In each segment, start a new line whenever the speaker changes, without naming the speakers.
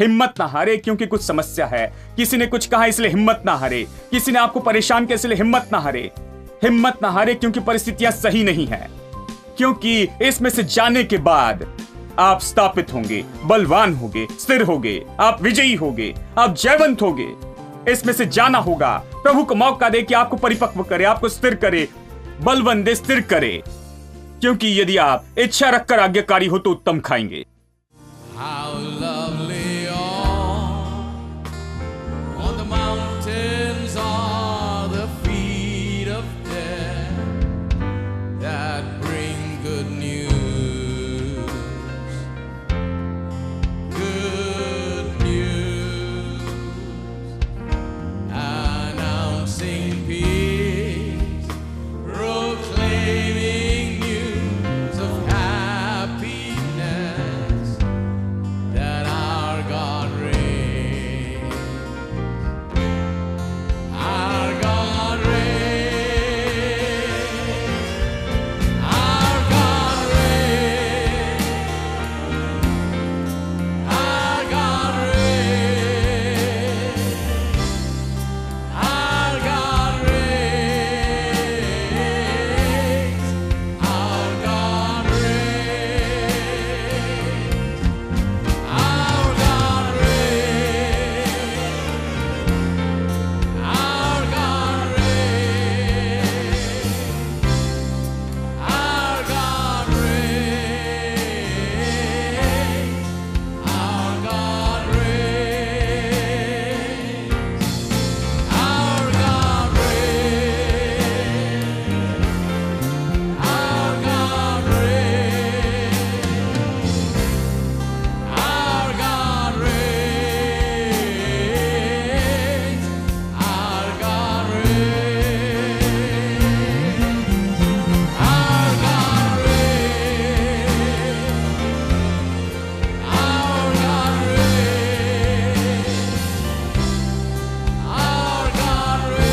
हिम्मत ना हारे क्योंकि कुछ समस्या है। किसी ने कुछ कहा इसलिए हिम्मत ना हारे। किसी ने आपको परेशान किया इसलिए हिम्मत ना हारे। हिम्मत ना हारे क्योंकि परिस्थितियां सही नहीं है, क्योंकि इसमें से जाने के बाद आप स्थापित होंगे, बलवान होंगे, स्थिर होंगे, आप विजयी होंगे, आप जयवंत होंगे। इसमें से जाना होगा। प्रभु को मौका दे कि आपको परिपक्व करे, आपको स्थिर करे, बलवंत दे, स्थिर करे, क्योंकि यदि आप इच्छा रखकर आज्ञाकारी हो तो उत्तम खाएंगे।
How lovely on the mountains are the feet of death that bring good news, announcing peace, proclaiming news of happiness, that our God reigns. Our God reigns. Our God reigns. Our God reigns. Our God reigns. Our God reigns. Our God reigns. Our God reigns. Our God reigns. Our God reigns. Our God reigns. Our God reigns. Our God reigns. Our God reigns. Our God reigns. Our God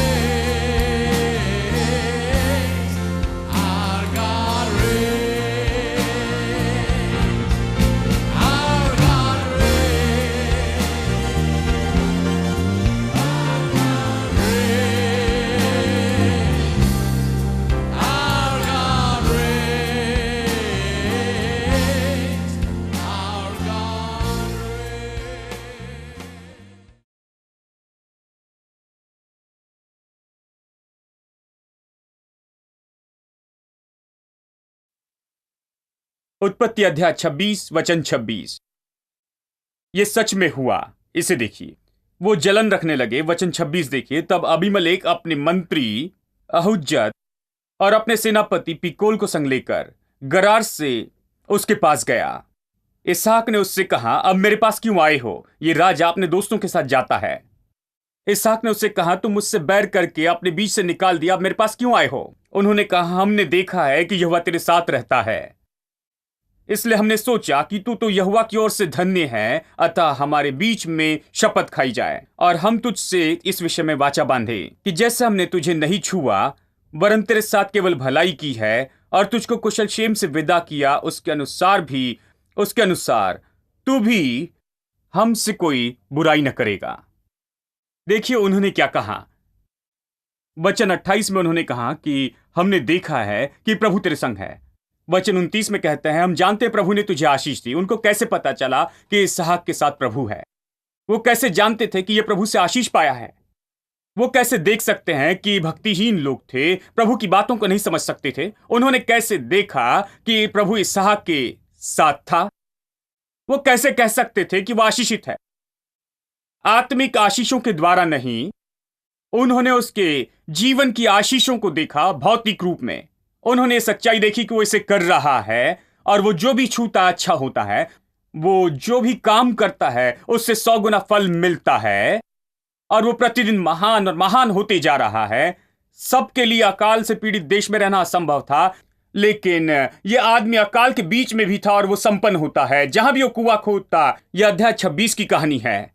reigns. Our God reigns. Our God reigns. Our God Our God reigns. Our God reigns.
उत्पत्ति अध्याय 26 वचन 26। ये सच में हुआ, इसे देखिए। वो जलन रखने लगे। वचन 26 देखिए। तब अबीमेलेक अपने मंत्री अहुज्जत और अपने सेनापति पिकोल को संग लेकर गरार से उसके पास गया। इसहाक ने उससे कहा, अब मेरे पास क्यों आए हो? ये राजा अपने दोस्तों के साथ जाता है। इसहाक ने उससे कहा, तुम मुझसे बैर करके अपने बीच से निकाल दिया, अब मेरे पास क्यों आए हो? उन्होंने कहा, हमने देखा है कि यहोवा तेरे साथ रहता है, इसलिए हमने सोचा कि तू तो यहोवा की ओर से धन्य है, अतः हमारे बीच में शपथ खाई जाए और हम तुझसे इस विषय में वाचा बांधे कि जैसे हमने तुझे नहीं छुआ वरन तेरे साथ केवल भलाई की है और तुझको कुशल क्षेम से विदा किया, उसके अनुसार तू भी हमसे कोई बुराई न करेगा। देखिए उन्होंने क्या कहा। वचन 28 में उन्होंने कहा कि हमने देखा है कि प्रभु तेरे संग है। वचन 29 में कहते हैं, हम जानते हैं प्रभु ने तुझे आशीष दी। उनको कैसे पता चला कि इसहाक के साथ प्रभु है? वो कैसे जानते थे कि यह प्रभु से आशीष पाया है? वो कैसे देख सकते हैं कि भक्तिहीन लोग थे, प्रभु की बातों को नहीं समझ सकते थे? उन्होंने कैसे देखा कि प्रभु इसहाक के साथ था? वो कैसे कह सकते थे कि वह आशीषित है? आत्मिक आशीषों के द्वारा नहीं, उन्होंने उसके जीवन की आशीषों को देखा भौतिक रूप में। उन्होंने सच्चाई देखी कि वो इसे कर रहा है और वो जो भी छूता अच्छा होता है, वो जो भी काम करता है उससे 100 गुना फल मिलता है और वो प्रतिदिन महान और महान होते जा रहा है। सबके लिए अकाल से पीड़ित देश में रहना असंभव था, लेकिन यह आदमी अकाल के बीच में भी था और वो संपन्न होता है जहां भी वो कुआं खोदता। यह अध्याय 26 की कहानी है।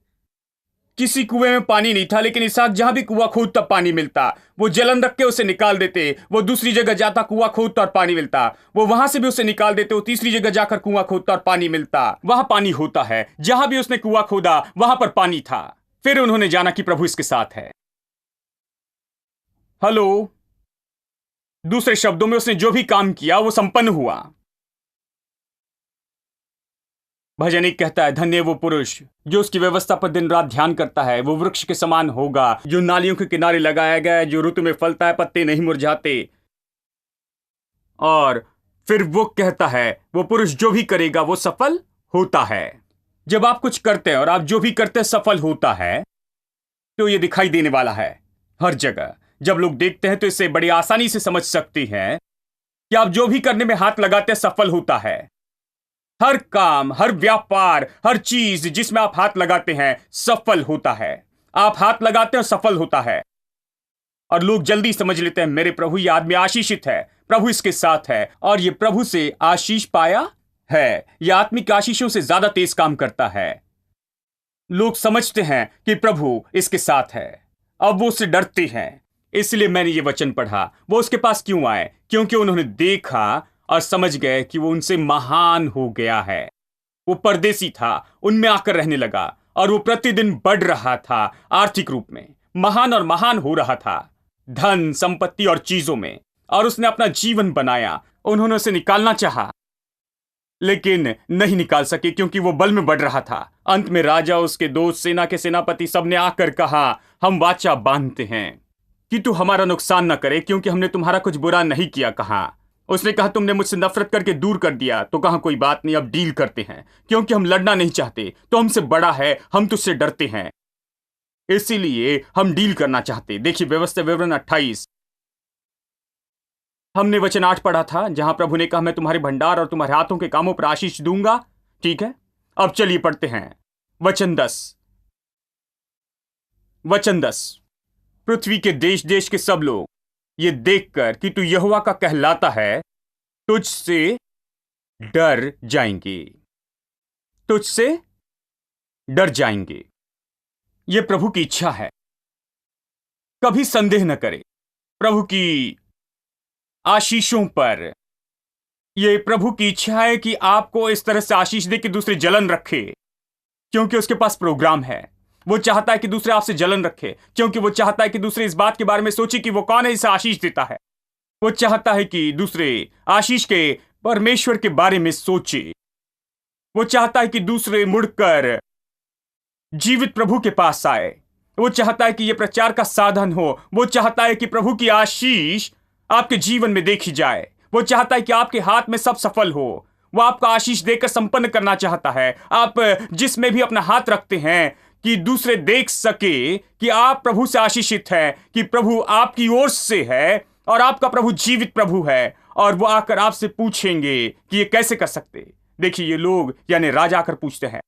किसी कुएं में पानी नहीं था, लेकिन इसहाक जहां भी कुआं खोदता पानी मिलता। वो जलन रख के उसे निकाल देते। वो दूसरी जगह जाता, कुआं खोदता और पानी मिलता। वो वहां से भी उसे निकाल देते। वो तीसरी जगह जाकर कुआं खोदता और पानी मिलता। वहां पानी होता है। जहां भी उसने कुआं खोदा वहां पर पानी था। फिर उन्होंने जाना कि प्रभु इसके साथ है। हेलो। दूसरे शब्दों में उसने जो भी काम किया वो संपन्न हुआ। भजन 1 कहता है, धन्य वो पुरुष जो उसकी व्यवस्था पर दिन रात ध्यान करता है। वो वृक्ष के समान होगा जो नालियों के किनारे लगाया गया है, जो ऋतु में फलता है, पत्ते नहीं मुरझाते। और फिर वो कहता है, वो पुरुष जो भी करेगा वो सफल होता है। जब आप कुछ करते हैं और आप जो भी करते हैं सफल होता है, तो ये दिखाई देने वाला है हर जगह। जब लोग देखते हैं तो इसे बड़ी आसानी से समझ सकते हैं कि आप जो भी करने में हाथ लगाते हैं सफल होता है। हर काम, हर व्यापार, हर चीज जिसमें आप हाथ लगाते हैं सफल होता है। आप हाथ लगाते हैं और सफल होता है। और लोग जल्दी समझ लेते हैं, मेरे प्रभु ये आदमी आशीषित है, प्रभु इसके साथ है, और ये प्रभु से आशीष पाया है। यह आत्मिक आशीषों से ज्यादा तेज काम करता है। लोग समझते हैं कि प्रभु इसके साथ है, अब वो उससे डरते हैं। इसलिए मैंने ये वचन पढ़ा। वो उसके पास क्यों आए? क्योंकि उन्होंने देखा और समझ गए कि वो उनसे महान हो गया है। वो परदेसी था, उनमें आकर रहने लगा, और वो प्रतिदिन बढ़ रहा था आर्थिक रूप में, महान और महान हो रहा था, धन संपत्ति और चीजों में, और उसने अपना जीवन बनाया। उन्होंने उसे निकालना चाहा, लेकिन नहीं निकाल सके क्योंकि वो बल में बढ़ रहा था। अंत में राजा, उसके दोस्त, सेना के सेनापति सबने आकर कहा, हम वाचा बांधते हैं कि तू हमारा नुकसान न करे, क्योंकि हमने तुम्हारा कुछ बुरा नहीं किया। कहा, उसने कहा, तुमने मुझसे नफरत करके दूर कर दिया, तो कहा कोई बात नहीं, अब डील करते हैं, क्योंकि हम लड़ना नहीं चाहते। तो हमसे बड़ा है, हम तुझसे डरते हैं, इसीलिए हम डील करना चाहते। देखिए व्यवस्था विवरण 28। हमने वचन 8 पढ़ा था, जहां प्रभु ने कहा, मैं तुम्हारे भंडार और तुम्हारे हाथों के कामों पर आशीष दूंगा। ठीक है, अब चलिए पढ़ते हैं वचन 10। वचन 10, पृथ्वी के देश देश के सब लोग ये देखकर कि तू यहोवा का कहलाता है, तुझसे डर जाएंगे। तुझसे डर जाएंगे। यह प्रभु की इच्छा है। कभी संदेह न करे प्रभु की आशीषों पर। यह प्रभु की इच्छा है कि आपको इस तरह से आशीष दे कि दूसरे जलन रखे, क्योंकि उसके पास प्रोग्राम है। वो चाहता है कि दूसरे आपसे जलन रखे, क्योंकि वो चाहता है कि दूसरे इस बात के बारे में सोचे कि वो कौन है इसे आशीष देता है। वो चाहता है कि दूसरे आशीष के परमेश्वर के बारे में सोचे। वो चाहता है कि दूसरे मुड़कर जीवित प्रभु के पास आए। वो चाहता है कि यह प्रचार का साधन हो। वो चाहता है कि प्रभु की आशीष आपके जीवन में देखी जाए। वो चाहता है कि आपके हाथ में सब सफल हो। वो आपका आशीष देकर संपन्न करना चाहता है। आप जिसमें भी अपना हाथ रखते हैं, कि दूसरे देख सके कि आप प्रभु से आशीषित हैं, कि प्रभु आपकी ओर से है और आपका प्रभु जीवित प्रभु है। और वो आकर आपसे पूछेंगे कि ये कैसे कर सकते। देखिए, ये लोग यानी राजा आकर पूछते हैं।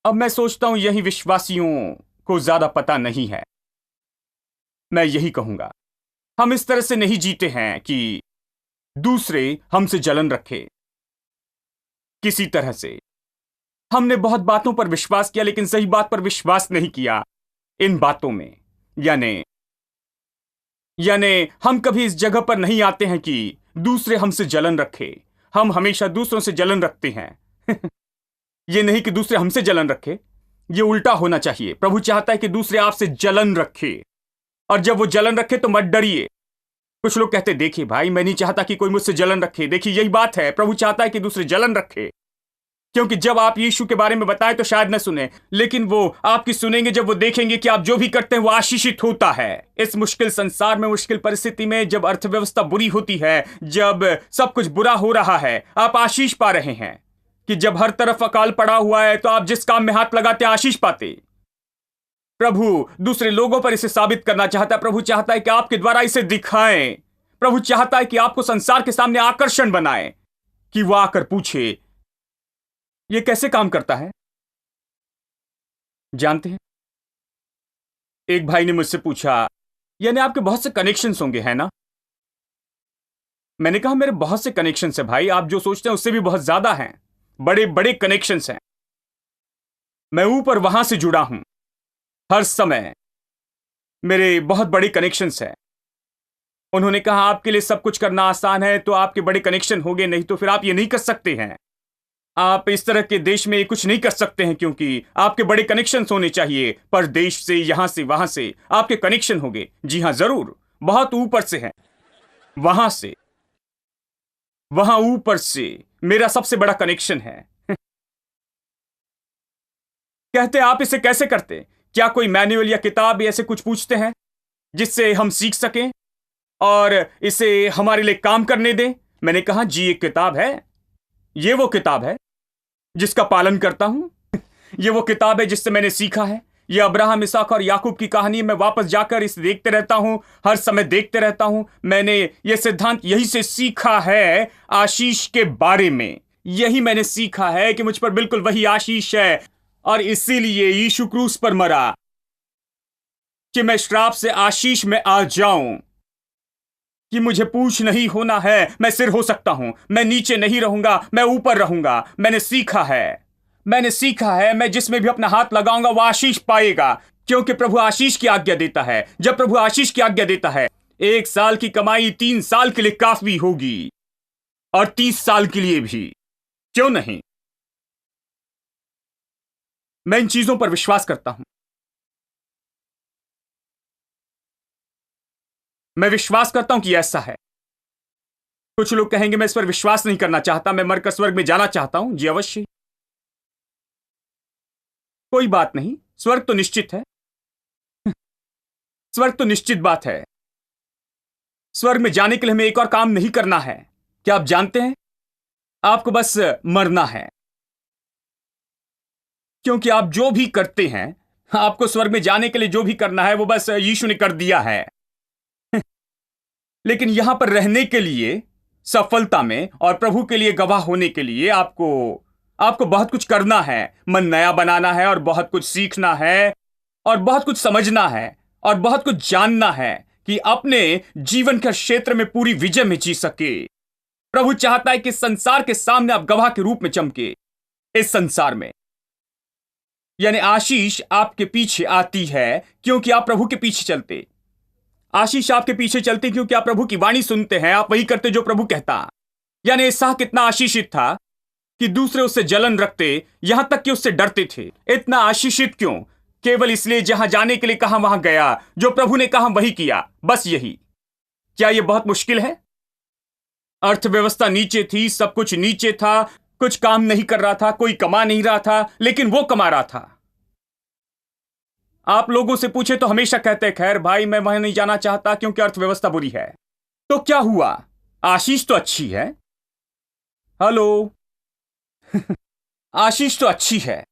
अब मैं सोचता हूं यही विश्वासियों को ज्यादा पता नहीं है। मैं यही कहूंगा, हम इस तरह से नहीं जीते हैं कि दूसरे हमसे जलन रखे। किसी तरह से हमने बहुत बातों पर विश्वास किया, लेकिन सही बात पर विश्वास नहीं किया। इन बातों में यानी हम कभी इस जगह पर नहीं आते हैं कि दूसरे हमसे जलन रखे। हम हमेशा दूसरों से जलन रखते हैं। ये नहीं कि दूसरे हमसे जलन रखे, ये उल्टा होना चाहिए। प्रभु चाहता है कि दूसरे आपसे जलन रखे, और जब वो जलन रखे तो मत डरिए। कुछ लोग कहते, देखिए भाई, मैं नहीं चाहता कि कोई मुझसे जलन रखे। देखिए, यही बात है, प्रभु चाहता है कि दूसरे जलन रखे, क्योंकि जब आप यीशु के बारे में बताएं तो शायद न सुने, लेकिन वो आपकी सुनेंगे जब वो देखेंगे कि आप जो भी करते हैं वो आशीषित होता है। इस मुश्किल संसार में, मुश्किल परिस्थिति में, जब अर्थव्यवस्था बुरी होती है, जब सब कुछ बुरा हो रहा है, आप आशीष पा रहे हैं। कि जब हर तरफ अकाल पड़ा हुआ है, तो आप जिस काम में हाथ लगाते आशीष पाते। प्रभु दूसरे लोगों पर इसे साबित करना चाहता है। प्रभु चाहता है कि आपके द्वारा इसे दिखाएं। प्रभु चाहता है कि आपको संसार के सामने आकर्षण बनाए, कि वो आकर पूछे ये कैसे काम करता है। जानते हैं, एक भाई ने मुझसे पूछा, यानी आपके बहुत से कनेक्शंस होंगे, है ना? मैंने कहा, मेरे बहुत से कनेक्शंस हैं भाई, आप जो सोचते हैं उससे भी बहुत ज्यादा हैं। बड़े बड़े कनेक्शंस हैं। मैं ऊपर वहां से जुड़ा हूं। हर समय मेरे बहुत बड़े कनेक्शंस हैं। उन्होंने कहा आपके लिए सब कुछ करना आसान है, तो आपके बड़े कनेक्शन होंगे, नहीं तो फिर आप ये नहीं कर सकते हैं। आप इस तरह के देश में कुछ नहीं कर सकते हैं क्योंकि आपके बड़े कनेक्शंस होने चाहिए। पर देश से, यहां से, वहां से आपके कनेक्शन होंगे। जी हां, जरूर, बहुत ऊपर से हैं। वहां से, वहां ऊपर से मेरा सबसे बड़ा कनेक्शन है। कहते आप इसे कैसे करते? क्या कोई मैनुअल या किताब या ऐसे कुछ पूछते हैं जिससे हम सीख सकें और इसे हमारे लिए काम करने दें? मैंने कहा जी, एक किताब है। ये वो किताब है जिसका पालन करता हूं। ये वो किताब है जिससे मैंने सीखा है। ये अब्राहम, इसहाक और याकूब की कहानी। मैं वापस जाकर इसे देखते रहता हूं, हर समय देखते रहता हूं। मैंने ये सिद्धांत यही से सीखा है आशीष के बारे में। यही मैंने सीखा है कि मुझ पर बिल्कुल वही आशीष है, और इसीलिए यीशु क्रूस पर मरा कि मैं श्राप से आशीष में आ जाऊं, कि मुझे पूछ नहीं होना है, मैं सिर हो सकता हूं। मैं नीचे नहीं रहूंगा, मैं ऊपर रहूंगा। मैंने सीखा है, मैं जिसमें भी अपना हाथ लगाऊंगा वो आशीष पाएगा, क्योंकि प्रभु आशीष की आज्ञा देता है। जब प्रभु आशीष की आज्ञा देता है, 1 साल की कमाई 3 साल के लिए काफी होगी, और 30 साल के लिए भी, क्यों नहीं? मैं इन चीजों पर विश्वास करता हूं। मैं विश्वास करता हूं कि ऐसा है। कुछ लोग कहेंगे मैं इस पर विश्वास नहीं करना चाहता, मैं मरकर स्वर्ग में जाना चाहता हूं। जी अवश्य, कोई बात नहीं, स्वर्ग तो निश्चित है। स्वर्ग तो निश्चित बात है। स्वर्ग में जाने के लिए हमें एक और काम नहीं करना है। क्या आप जानते हैं? आपको बस मरना है, क्योंकि आप जो भी करते हैं, आपको स्वर्ग में जाने के लिए जो भी करना है वो बस यीशु ने कर दिया है। लेकिन यहां पर रहने के लिए, सफलता में और प्रभु के लिए गवाह होने के लिए आपको बहुत कुछ करना है। मन नया बनाना है, और बहुत कुछ सीखना है, और बहुत कुछ समझना है, और बहुत कुछ जानना है कि अपने जीवन के क्षेत्र में पूरी विजय में जी सके। प्रभु चाहता है कि संसार के सामने आप गवाह के रूप में चमके। इस संसार में, यानी आशीष आपके पीछे आती है क्योंकि आप प्रभु के पीछे चलते। आशीष आपके पीछे चलती क्योंकि आप प्रभु की वाणी सुनते हैं, आप वही करते जो प्रभु कहता। यानी इसहाक कितना आशीषित था कि दूसरे उससे जलन रखते, यहां तक कि उससे डरते थे। इतना आशीषित क्यों? केवल इसलिए जहां जाने के लिए कहा वहां गया, जो प्रभु ने कहा वही किया, बस यही। क्या यह बहुत मुश्किल है? अर्थव्यवस्था नीचे थी, सब कुछ नीचे था, कुछ काम नहीं कर रहा था, कोई कमा नहीं रहा था, लेकिन वो कमा रहा था। आप लोगों से पूछे तो हमेशा कहते हैं, खैर भाई मैं वहां नहीं जाना चाहता क्योंकि अर्थव्यवस्था बुरी है। तो क्या हुआ? आशीष तो अच्छी है। हेलो। आशीष तो अच्छी है।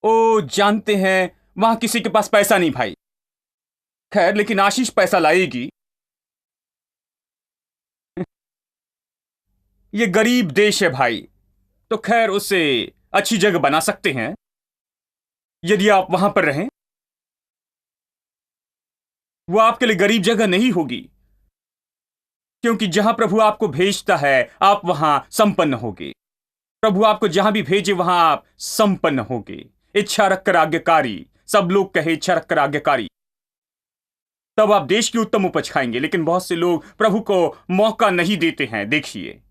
ओ, जानते हैं वहां किसी के पास पैसा नहीं भाई। खैर, लेकिन आशीष पैसा लाएगी। ये गरीब देश है भाई, तो खैर उसे अच्छी जगह बना सकते हैं यदि आप वहां पर रहें। वो आपके लिए गरीब जगह नहीं होगी, क्योंकि जहां प्रभु आपको भेजता है आप वहां संपन्न होगे। प्रभु आपको जहां भी भेजे वहां आप संपन्न होगे। इच्छा रखकर आज्ञाकारी, सब लोग कहे इच्छा रखकर आज्ञाकारी, तब आप देश की उत्तम उपज खाएंगे। लेकिन बहुत से लोग प्रभु को मौका नहीं देते हैं। देखिए,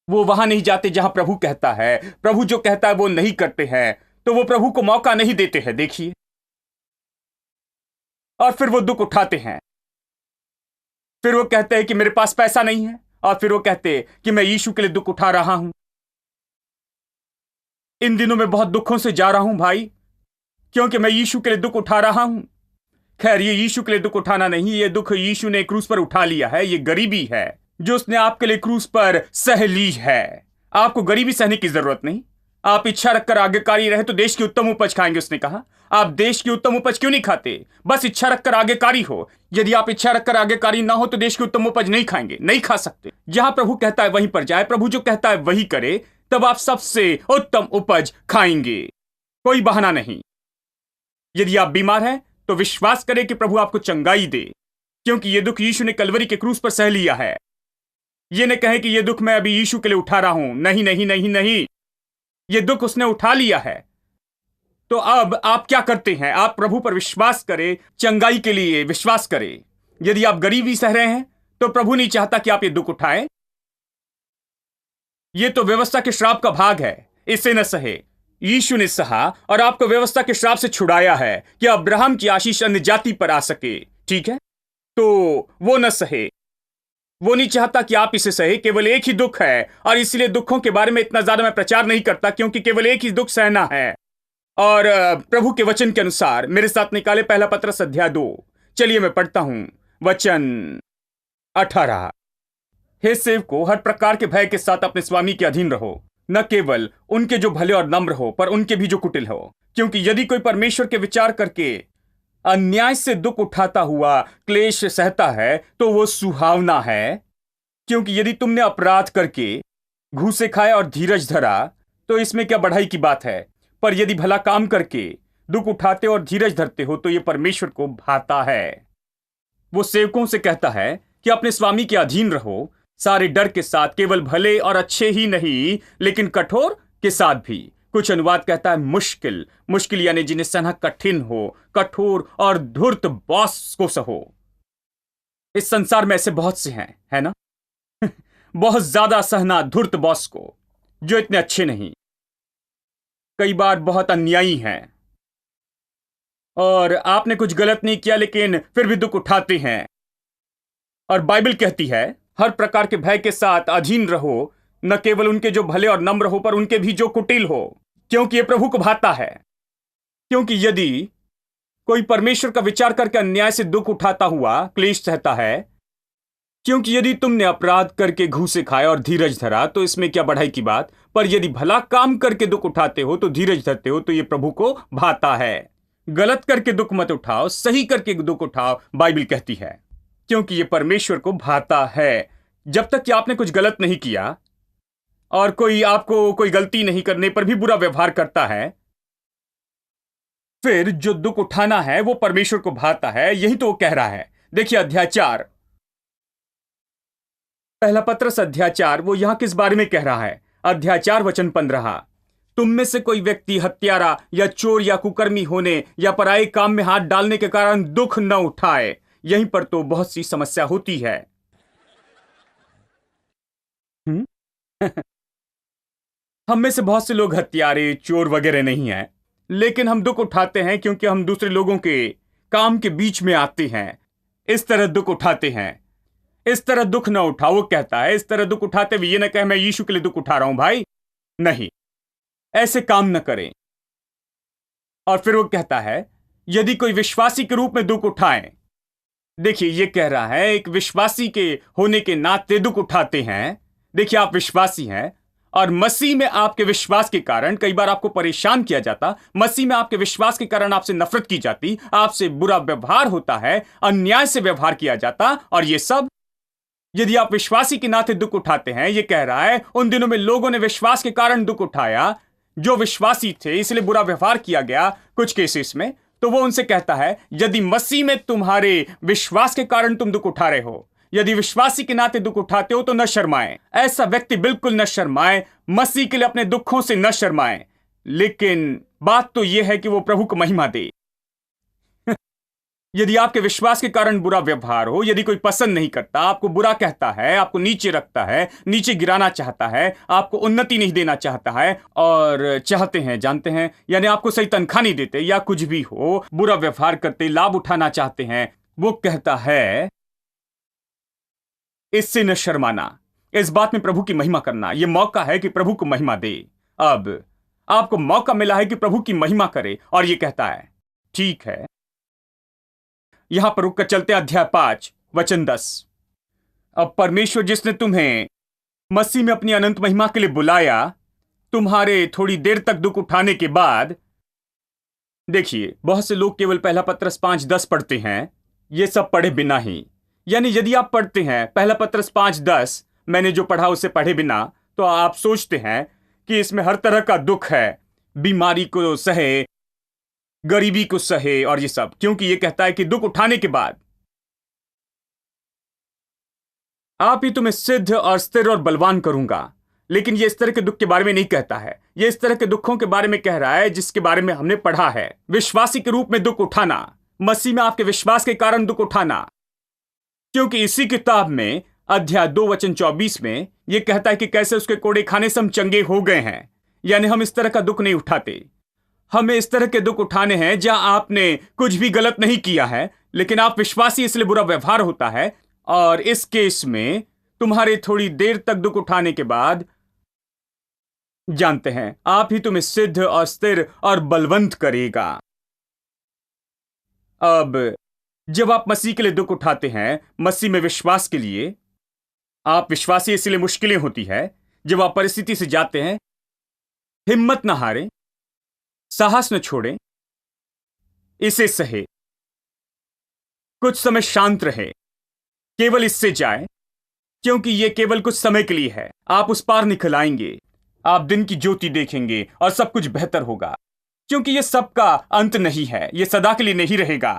वो वहां नहीं जाते जहां प्रभु कहता है, प्रभु जो कहता है वो नहीं करते हैं, तो वो प्रभु को मौका नहीं देते हैं। देखिए, और फिर वो दुख उठाते हैं। फिर वो कहते हैं कि मेरे पास पैसा नहीं है, और फिर वो कहते हैं कि मैं यीशु के लिए दुख उठा रहा हूं। इन दिनों में बहुत दुखों से जा रहा हूं भाई, क्योंकि मैं यीशु के लिए दुख उठा रहा हूं। खैर, ये यीशु के लिए दुख उठाना नहीं, ये दुख यीशु ने क्रूस पर उठा लिया है। ये गरीबी है जो उसने आपके लिए क्रूस पर सह ली है। आपको गरीबी सहने की जरूरत नहीं। आप इच्छा रखकर आज्ञाकारी रहे तो देश की उत्तम उपज खाएंगे। उसने कहा, आप देश की उत्तम उपज क्यों नहीं खाते? बस इच्छा रखकर आज्ञाकारी हो। यदि आप इच्छा रखकर आज्ञाकारी ना हो तो देश की उत्तम उपज नहीं खाएंगे, नहीं खा सकते। जहां प्रभु कहता है वहीं पर जाए, प्रभु जो कहता है वही करे, तब आप सबसे उत्तम उपज खाएंगे। कोई बहाना नहीं। यदि आप बीमार हैं तो विश्वास करें कि प्रभु आपको चंगाई दे, क्योंकि यह दुख यीशु ने कलवरी के क्रूस पर सह लिया है। ये न कहें कि यह दुख मैं अभी यीशु के लिए उठा रहा हूं। नहीं नहीं नहीं नहीं, ये दुख उसने उठा लिया है। तो अब आप क्या करते हैं? आप प्रभु पर विश्वास करें, चंगाई के लिए विश्वास करें। यदि आप गरीबी सह रहे हैं तो प्रभु नहीं चाहता कि आप ये दुख उठाएं। ये तो व्यवस्था के श्राप का भाग है, इसे न सहे। यीशु ने सहा और आपको व्यवस्था के श्राप से छुड़ाया है कि अब्राहम की आशीष अन्य जाति पर आ सके। ठीक है, तो वो न सहे, वो नहीं चाहता कि आप इसे सहे। केवल एक ही दुख है और इसलिए दुखों के बारे में इतना ज्यादा मैं प्रचार नहीं करता, क्योंकि केवल एक ही दुख सहना है। और प्रभु के वचन के अनुसार मेरे साथ निकाले पहला पत्रस अध्याय 2। चलिए मैं पढ़ता हूं वचन 18। हे सेवको, हर प्रकार के भय के साथ अपने स्वामी के अधीन रहो, न केवल उनके जो भले और नम्र हो, पर उनके भी जो कुटिल हो। क्योंकि यदि कोई परमेश्वर के विचार करके अन्याय से दुख उठाता हुआ क्लेश सहता है तो वो सुहावना है। क्योंकि यदि तुमने अपराध करके घूसे खाए और धीरज धरा तो इसमें क्या बढ़ाई की बात है। पर यदि भला काम करके दुख उठाते और धीरज धरते हो तो ये परमेश्वर को भाता है। वो सेवकों से कहता है कि अपने स्वामी के अधीन रहो, सारे डर के साथ, केवल भले और अच्छे ही नहीं लेकिन कठोर के साथ भी। कुछ अनुवाद कहता है मुश्किल, मुश्किल यानी जिन्हें सहना कठिन हो, कठोर और धूर्त बॉस को सहो। इस संसार में ऐसे बहुत से हैं, है ना? बहुत ज्यादा सहना धूर्त बॉस को, जो इतने अच्छे नहीं, कई बार बहुत अन्यायी हैं, और आपने कुछ गलत नहीं किया लेकिन फिर भी दुख उठाते हैं। और बाइबल कहती है हर प्रकार के भय के साथ अधीन रहो, न केवल उनके जो भले और नम्र हो, पर उनके भी जो कुटिल हो, क्योंकि ये प्रभु को भाता है। क्योंकि यदि कोई परमेश्वर का विचार करके अन्याय से दुख उठाता हुआ क्लेश सहता है, क्योंकि यदि तुमने अपराध करके घूसे खाए और धीरज धरा तो इसमें क्या बढ़ाई की बात। पर यदि भला काम करके दुख उठाते हो तो धीरज धरते हो तो ये प्रभु को भाता है। गलत करके दुख मत उठाओ, सही करके दुख उठाओ, बाइबल कहती है, क्योंकि ये परमेश्वर को भाता है। जब तक कि आपने कुछ गलत नहीं किया और कोई आपको कोई गलती नहीं करने पर भी बुरा व्यवहार करता है, फिर जो दुख उठाना है वो परमेश्वर को भाता है। यही तो वो कह रहा है। देखिए अध्याय 4, पहला पत्रस अध्याय 4, वो यहां किस बारे में कह रहा है। अध्याय 4 वचन 15, तुम में से कोई व्यक्ति हत्यारा या चोर या कुकर्मी होने या पराये काम में हाथ डालने के कारण दुख न उठाए। यहीं पर तो बहुत सी समस्या होती है। हम में से बहुत से लोग हत्यारे, चोर वगैरह नहीं हैं, लेकिन हम दुख उठाते हैं क्योंकि हम दूसरे लोगों के काम के बीच में आते हैं। इस तरह दुख उठाते हैं। इस तरह दुख न उठाओ, वो कहता है। इस तरह दुख उठाते हुए ये न कहे मैं यीशु के लिए दुख उठा रहा हूं भाई, नहीं, ऐसे काम न करें। और फिर वो कहता है यदि कोई विश्वासी के रूप में दुख उठाए। देखिए ये कह रहा है एक विश्वासी के होने के नाते दुख उठाते हैं। देखिए आप विश्वासी हैं और मसीह में आपके विश्वास के कारण कई बार आपको परेशान किया जाता, मसीह में आपके विश्वास के कारण आपसे नफरत की जाती, आपसे बुरा व्यवहार होता है, अन्याय से व्यवहार किया जाता, और ये सब यदि आप विश्वासी के नाते दुख उठाते हैं। ये कह रहा है उन दिनों में लोगों ने विश्वास के कारण दुख उठाया, जो विश्वासी थे, इसलिए बुरा व्यवहार किया गया कुछ केसेस में। तो वो उनसे कहता है यदि मसीह में तुम्हारे विश्वास के कारण तुम दुख उठा रहे हो, यदि विश्वासी के नाते दुख उठाते हो तो न शर्माएं। ऐसा व्यक्ति बिल्कुल न शर्माए, मसीह के लिए अपने दुखों से न शर्माए। लेकिन बात तो यह है कि वो प्रभु को महिमा दे। यदि आपके विश्वास के कारण बुरा व्यवहार हो, यदि कोई पसंद नहीं करता, आपको बुरा कहता है, आपको नीचे रखता है, नीचे गिराना चाहता है, आपको उन्नति नहीं देना चाहता है, और चाहते हैं, जानते हैं, यानी आपको सही तनख्वाह नहीं देते या कुछ भी हो, बुरा व्यवहार करते, लाभ उठाना चाहते हैं, वो कहता है इससे न शर्माना, इस बात में प्रभु की महिमा करना। यह मौका है कि प्रभु को महिमा दे। अब आपको मौका मिला है कि प्रभु की महिमा करे, और यह कहता है ठीक है। यहां पर रुककर चलते अध्याय 5 वचन 10। अब परमेश्वर जिसने तुम्हें मसीह में अपनी अनंत महिमा के लिए बुलाया, तुम्हारे थोड़ी देर तक दुख उठाने के बाद, देखिए बहुत से लोग केवल पहला पत्रस 5:10 पढ़ते हैं, ये सब पढ़े बिना ही। यानी यदि आप पढ़ते हैं पहला पत्रस 5:10, मैंने जो पढ़ा उसे पढ़े बिना, तो आप सोचते हैं कि इसमें हर तरह का दुख है, बीमारी को सहे, गरीबी को सहे और ये सब, क्योंकि ये कहता है कि दुख उठाने के बाद आप ही तुम्हें सिद्ध और स्थिर और बलवान करूंगा। लेकिन ये इस तरह के दुख के बारे में नहीं कहता है। ये इस तरह के दुखों के बारे में कह रहा है जिसके बारे में हमने पढ़ा है। विश्वासी के रूप में दुख उठाना, मसीह में आपके विश्वास के कारण दुख उठाना। क्योंकि इसी किताब में अध्याय 2 वचन 24 में यह कहता है कि कैसे उसके कोड़े खाने से हम चंगे हो गए हैं। यानी हम इस तरह का दुख नहीं उठाते। हमें इस तरह के दुख उठाने हैं जहां आपने कुछ भी गलत नहीं किया है, लेकिन आप विश्वासी इसलिए बुरा व्यवहार होता है, और इस केस में तुम्हारे थोड़ी देर तक दुख उठाने के बाद जानते हैं आप ही तुम्हें सिद्ध और स्थिर और बलवंत करेगा। अब जब आप मसीह के लिए दुख उठाते हैं, मसीह में विश्वास के लिए, आप विश्वासी इसलिए मुश्किलें होती है। जब आप परिस्थिति से जाते हैं, हिम्मत न हारें, साहस न छोड़ें, इसे सहे, कुछ समय शांत रहे, केवल इससे जाए, क्योंकि यह केवल कुछ समय के लिए है। आप उस पार निकल आएंगे, आप दिन की ज्योति देखेंगे और सब कुछ बेहतर होगा। क्योंकि यह सबका अंत नहीं है, यह सदा के लिए नहीं रहेगा।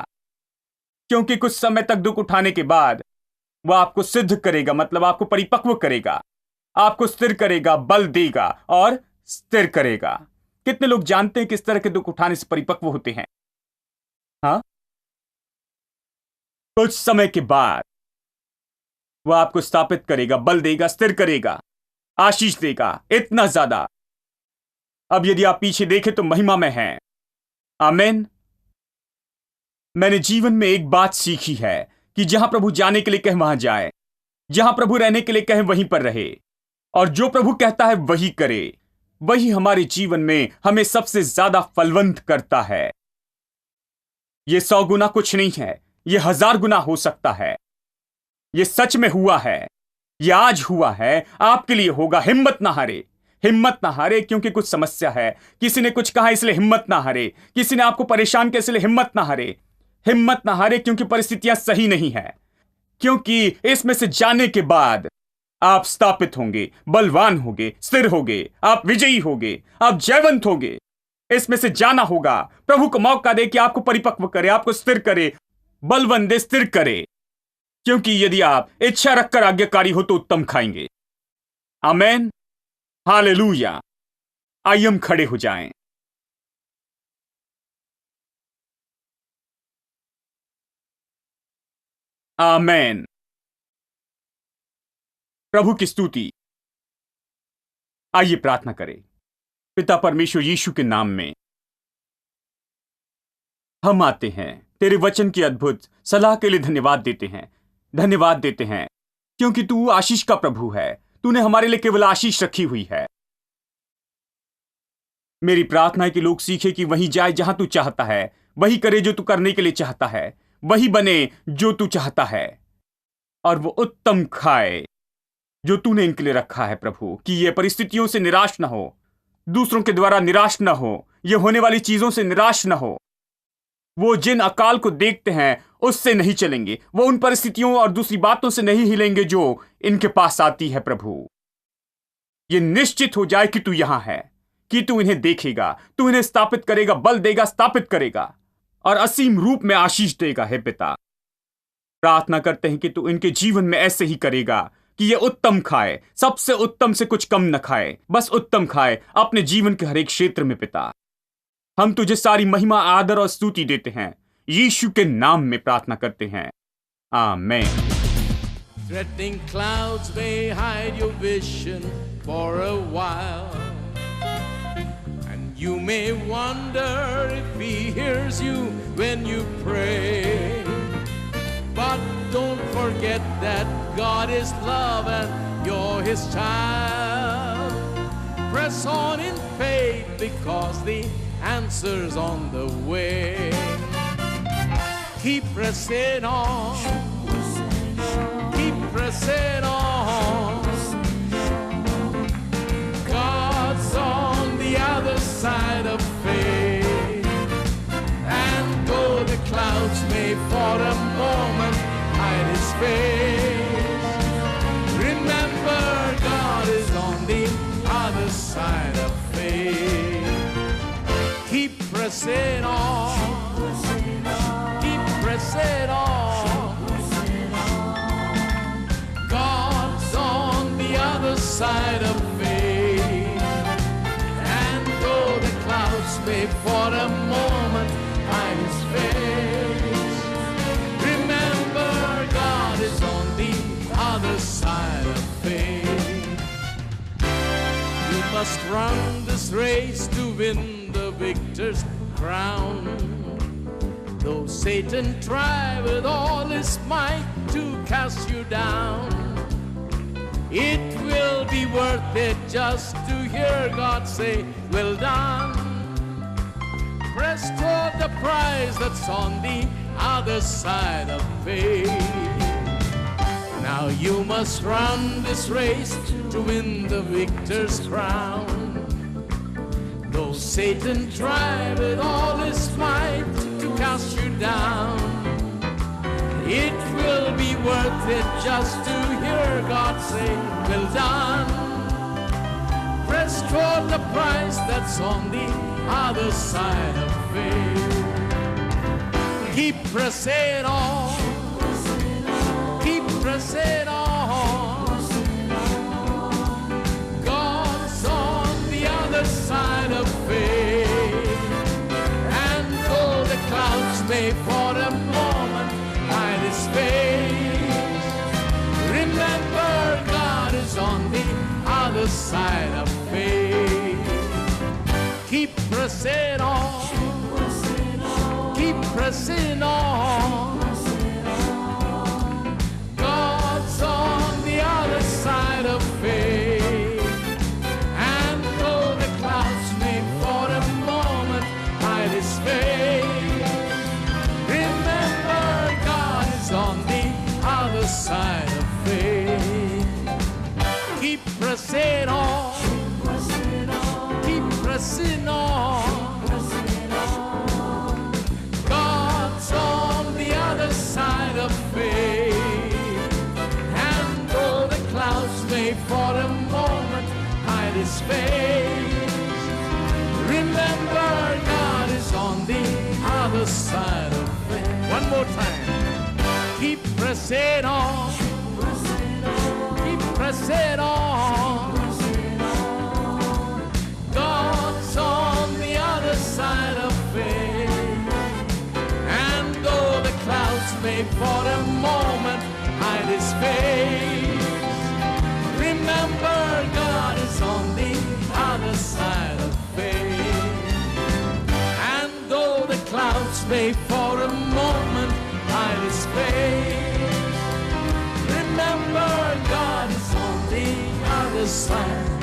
क्योंकि कुछ समय तक दुख उठाने के बाद वह आपको सिद्ध करेगा, मतलब आपको परिपक्व करेगा, आपको स्थिर करेगा, बल देगा और स्थिर करेगा। कितने लोग जानते हैं किस तरह के दुख उठाने से परिपक्व होते हैं? हाँ, कुछ समय के बाद वह आपको स्थापित करेगा, बल देगा, स्थिर करेगा, आशीष देगा, इतना ज्यादा। अब यदि आप पीछे देखें तो महिमा में हैं। आमीन। मैंने जीवन में एक बात सीखी है कि जहां प्रभु जाने के लिए कहे वहां जाए, जहां प्रभु रहने के लिए कहे वहीं पर रहे, और जो प्रभु कहता है वही करे। वही हमारे जीवन में हमें सबसे ज्यादा फलवंत करता है। यह 100 गुना कुछ नहीं है, यह 1000 गुना हो सकता है। यह सच में हुआ है, यह आज हुआ है, आपके लिए होगा। हिम्मत ना हारे, हिम्मत ना हारे, क्योंकि कुछ समस्या है। किसी ने कुछ कहा इसलिए हिम्मत ना हारे, किसी ने आपको परेशान किया इसलिए हिम्मत ना हारे। हिम्मत ना हारे क्योंकि परिस्थितियां सही नहीं है, क्योंकि इसमें से जाने के बाद आप स्थापित होंगे, बलवान होंगे, स्थिर होंगे, आप विजयी होंगे, आप जयवंत होंगे। इसमें से जाना होगा। प्रभु को मौका दे कि आपको परिपक्व करे, आपको स्थिर करे, बलवंत दे, स्थिर करे। क्योंकि यदि आप इच्छा रखकर आज्ञाकारी हो तो उत्तम खाएंगे। आमेन, हालेलुया। आइए हम खड़े हो जाएं। आमेन। प्रभु की स्तुति। आइए प्रार्थना करें। पिता परमेश्वर यीशु के नाम में हम आते हैं, तेरे वचन की अद्भुत सलाह के लिए धन्यवाद देते हैं। धन्यवाद देते हैं क्योंकि तू आशीष का प्रभु है। तूने हमारे लिए केवल आशीष रखी हुई है। मेरी प्रार्थना है कि लोग सीखे कि वहीं जाए जहां तू चाहता है, वही करे जो तू करने के लिए चाहता है, वही बने जो तू चाहता है, और वो उत्तम खाए जो तूने इनके लिए रखा है। प्रभु, कि ये परिस्थितियों से निराश न हो, दूसरों के द्वारा निराश न हो, ये होने वाली चीजों से निराश न हो। वो जिन अकाल को देखते हैं उससे नहीं चलेंगे, वो उन परिस्थितियों और दूसरी बातों से नहीं हिलेंगे जो इनके पास आती है। प्रभु, ये निश्चित हो जाए कि तू यहां है, कि तू इन्हें देखेगा, तू इन्हें स्थापित करेगा, बल देगा, स्थापित करेगा और असीम रूप में आशीष देगा। हे पिता, प्रार्थना करते हैं कि तू इनके जीवन में ऐसे ही करेगा कि ये उत्तम खाए, सबसे उत्तम से कुछ कम न खाए, बस उत्तम खाए अपने जीवन के हर एक क्षेत्र में। पिता, हम तुझे सारी महिमा, आदर और स्तुति देते हैं। यीशु के नाम में प्रार्थना करते हैं, आमीन।
Threatening clouds may hide your vision for a while, and you may wonder if he hears you when you pray. But don't forget that God is love and you're his child. Press on in faith because the answer's on the way. Keep pressing on. Keep pressing on. God's on the other side of faith. And though the clouds may for a moment hide his face, remember God is on the other side of faith. Keep pressing on. Keep pressing on. God's on the other side of faith. may for a moment hide his face. Remember, God is on the other side of faith. You must run this race to win the victor's crown. Though Satan try with all his might to cast you down, it will be worth it just to hear God say, well done. Press toward the prize that's on the other side of faith. Now you must run this race to win the victor's crown. Though Satan try with all his might to cast you down, it will be worth it just to hear God say, well done. Press toward the prize that's on the other side of faith. Keep pressing on. Keep pressing on. God's on the other side of faith. And though the clouds may for a moment hide his face, remember God is on the other side of faith. Keep pressing on. Keep pressing on. God's on the other side of faith. And though the clouds may for a moment hide his face, remember God is on the other side of faith. Keep pressing on. Keep pressing on. God's on the other side of faith. And though the clouds may for a moment hide his face, remember God is on the other side of faith. One more time. Keep pressing on. Keep pressing on. God's on the other side of faith. And though the clouds may for a moment hide his face, remember God is on the other side of faith. And though the clouds may for a moment hide his face, remember God is on the other side